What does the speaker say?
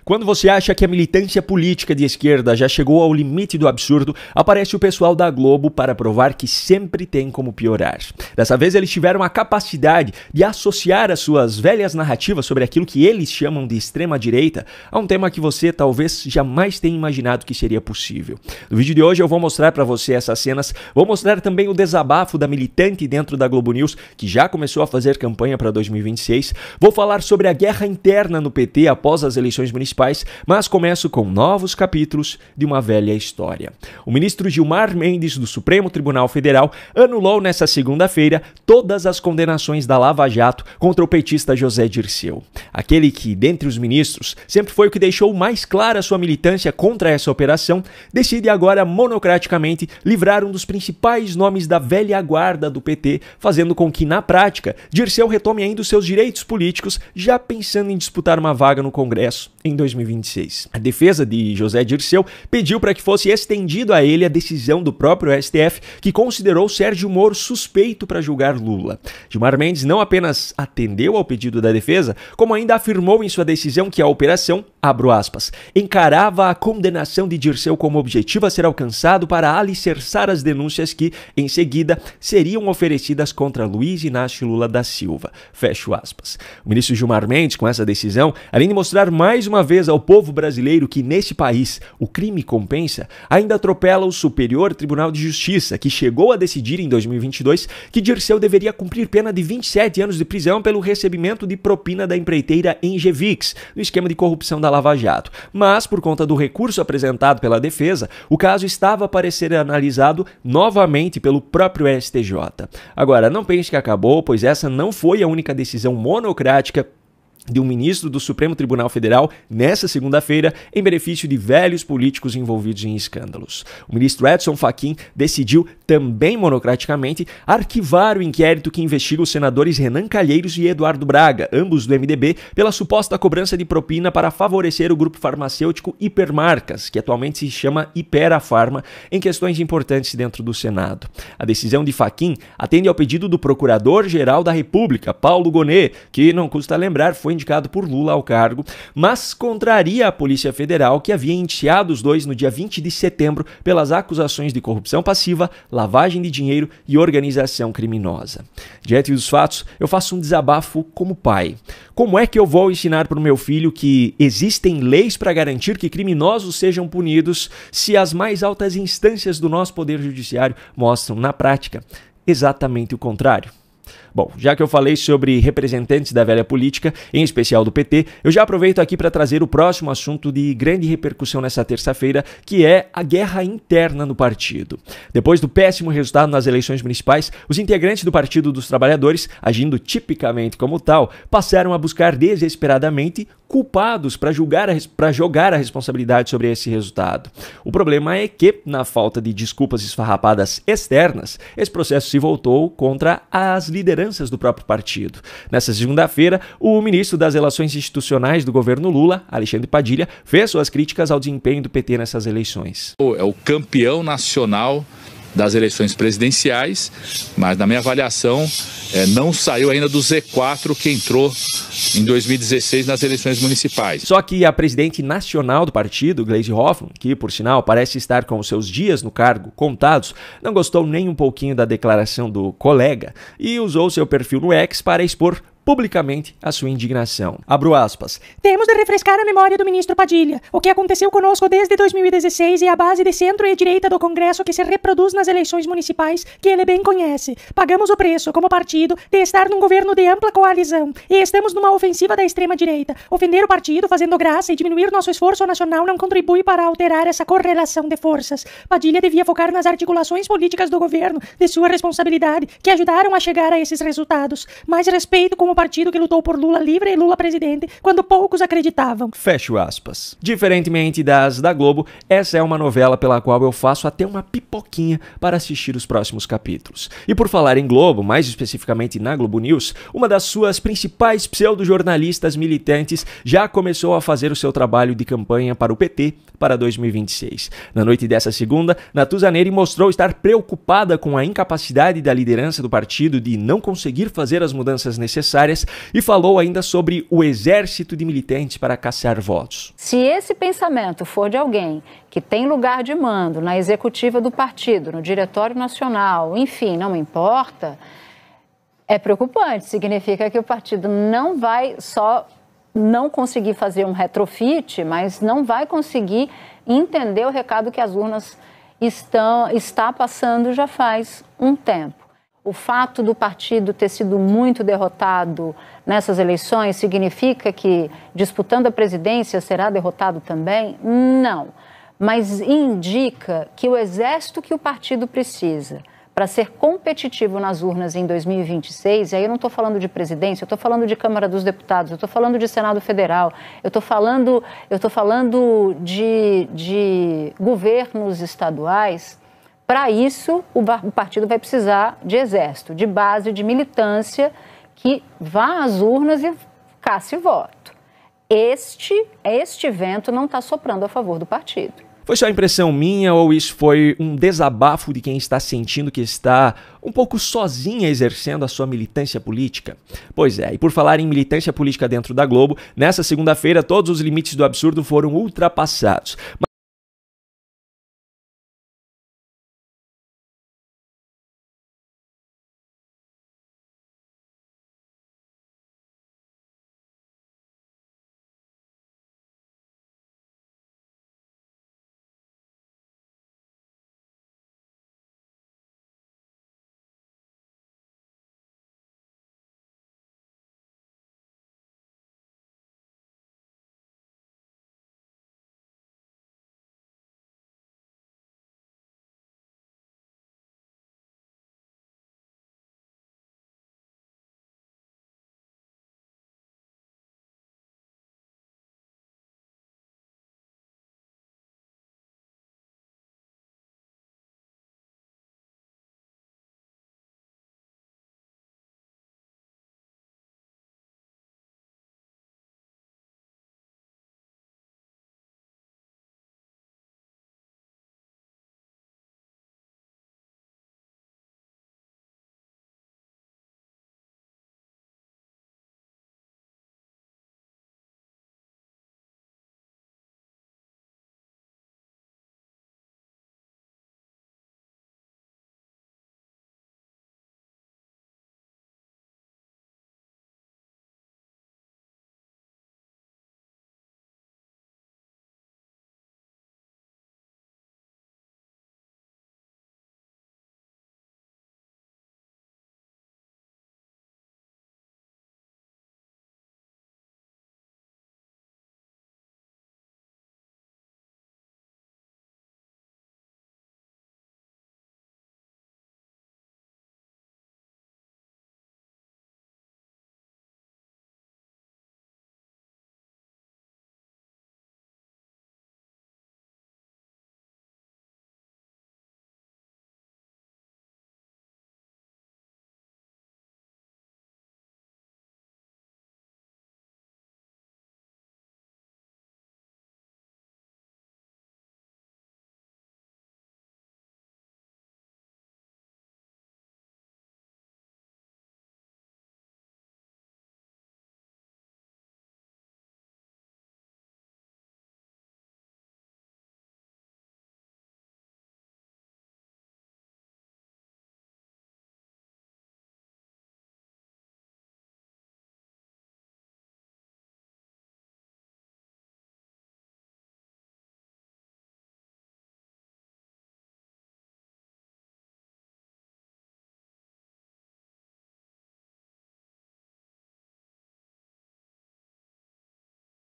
Quando você acha que a militância política de esquerda já chegou ao limite do absurdo, aparece o pessoal da Globo para provar que sempre tem como piorar. Dessa vez eles tiveram a capacidade de associar as suas velhas narrativas sobre aquilo que eles chamam de extrema-direita a um tema que você talvez jamais tenha imaginado que seria possível. No vídeo de hoje eu vou mostrar para você essas cenas, vou mostrar também o desabafo da militante dentro da Globo News, que já começou a fazer campanha para 2026, vou falar sobre a guerra interna no PT após as eleições municipais, mas começo com novos capítulos de uma velha história. O ministro Gilmar Mendes, do Supremo Tribunal Federal, anulou nesta segunda-feira todas as condenações da Lava Jato contra o petista José Dirceu. Aquele que, dentre os ministros, sempre foi o que deixou mais clara sua militância contra essa operação, decide agora monocraticamente livrar um dos principais nomes da velha guarda do PT, fazendo com que, na prática, Dirceu retome ainda os seus direitos políticos, já pensando em disputar uma vaga no Congresso em 2026. A defesa de José Dirceu pediu para que fosse estendido a ele a decisão do próprio STF, que considerou Sérgio Moro suspeito para julgar Lula. Gilmar Mendes não apenas atendeu ao pedido da defesa, como ainda afirmou em sua decisão que a operação, abro aspas, encarava a condenação de Dirceu como objetivo a ser alcançado para alicerçar as denúncias que, em seguida, seriam oferecidas contra Luiz Inácio Lula da Silva. Fecho aspas. O ministro Gilmar Mendes, com essa decisão, além de mostrar mais uma vez ao povo brasileiro que nesse país o crime compensa, ainda atropela o Superior Tribunal de Justiça, que chegou a decidir em 2022 que Dirceu deveria cumprir pena de 27 anos de prisão pelo recebimento de propina da empreiteira Engevix, no esquema de corrupção da Lava Jato. Mas, por conta do recurso apresentado pela defesa, o caso estava para ser analisado novamente pelo próprio STJ. Agora, não pense que acabou, pois essa não foi a única decisão monocrática de um ministro do Supremo Tribunal Federal nessa segunda-feira em benefício de velhos políticos envolvidos em escândalos. O ministro Edson Fachin decidiu, também monocraticamente, arquivar o inquérito que investiga os senadores Renan Calheiros e Eduardo Braga, ambos do MDB, pela suposta cobrança de propina para favorecer o grupo farmacêutico Hipermarcas, que atualmente se chama Hiperafarma, em questões importantes dentro do Senado. A decisão de Fachin atende ao pedido do Procurador-Geral da República, Paulo Gonet, que, não custa lembrar, foi indicado por Lula ao cargo, mas contraria a Polícia Federal, que havia indiciado os dois no dia 20 de setembro pelas acusações de corrupção passiva, lavagem de dinheiro e organização criminosa. Diante dos fatos, eu faço um desabafo como pai. Como é que eu vou ensinar para o meu filho que existem leis para garantir que criminosos sejam punidos se as mais altas instâncias do nosso Poder Judiciário mostram, na prática, exatamente o contrário? Bom, já que eu falei sobre representantes da velha política, em especial do PT, eu já aproveito aqui para trazer o próximo assunto de grande repercussão nessa terça-feira, que é a guerra interna no partido. Depois do péssimo resultado nas eleições municipais, os integrantes do Partido dos Trabalhadores, agindo tipicamente como tal, passaram a buscar desesperadamente culpados para jogar a responsabilidade sobre esse resultado. O problema é que, na falta de desculpas esfarrapadas externas, esse processo se voltou contra as lideranças do próprio partido. Nessa segunda-feira, o ministro das Relações Institucionais do governo Lula, Alexandre Padilha, fez suas críticas ao desempenho do PT nessas eleições. É o campeão nacional das eleições presidenciais, mas na minha avaliação não saiu ainda do Z4 que entrou em 2016 nas eleições municipais. Só que a presidente nacional do partido, Gleisi Hoffmann, que por sinal parece estar com os seus dias no cargo contados, não gostou nem um pouquinho da declaração do colega e usou seu perfil no X para expor publicamente a sua indignação. Abro aspas. Temos de refrescar a memória do ministro Padilha. O que aconteceu conosco desde 2016 é a base de centro e direita do Congresso que se reproduz nas eleições municipais, que ele bem conhece. Pagamos o preço, como partido, de estar num governo de ampla coalizão. E estamos numa ofensiva da extrema-direita. Ofender o partido, fazendo graça e diminuir nosso esforço nacional não contribui para alterar essa correlação de forças. Padilha devia focar nas articulações políticas do governo, de sua responsabilidade, que ajudaram a chegar a esses resultados. Mais respeito com o partido que lutou por Lula livre e Lula presidente, quando poucos acreditavam. Fecho aspas. Diferentemente das da Globo, essa é uma novela pela qual eu faço até uma pipoquinha para assistir os próximos capítulos. E por falar em Globo, mais especificamente na Globo News, uma das suas principais pseudo-jornalistas militantes já começou a fazer o seu trabalho de campanha para o PT para 2026. Na noite dessa segunda, Natuza Neri mostrou estar preocupada com a incapacidade da liderança do partido de não conseguir fazer as mudanças necessárias partidárias e falou ainda sobre o exército de militantes para caçar votos. Se esse pensamento for de alguém que tem lugar de mando na executiva do partido, no diretório nacional, enfim, não importa, é preocupante. Significa que o partido não vai só não conseguir fazer um retrofit, mas não vai conseguir entender o recado que as urnas está passando já faz um tempo. O fato do partido ter sido muito derrotado nessas eleições significa que, disputando a presidência, será derrotado também? Não. Mas indica que o exército que o partido precisa para ser competitivo nas urnas em 2026, e aí eu não estou falando de presidência, eu estou falando de Câmara dos Deputados, eu estou falando de Senado Federal, eu estou falando de governos estaduais. Para isso, o partido vai precisar de exército, de base, de militância, que vá às urnas e casse voto. Este vento não está soprando a favor do partido. Foi só impressão minha ou isso foi um desabafo de quem está sentindo que está um pouco sozinha exercendo a sua militância política? Pois é, e por falar em militância política dentro da Globo, nessa segunda-feira todos os limites do absurdo foram ultrapassados.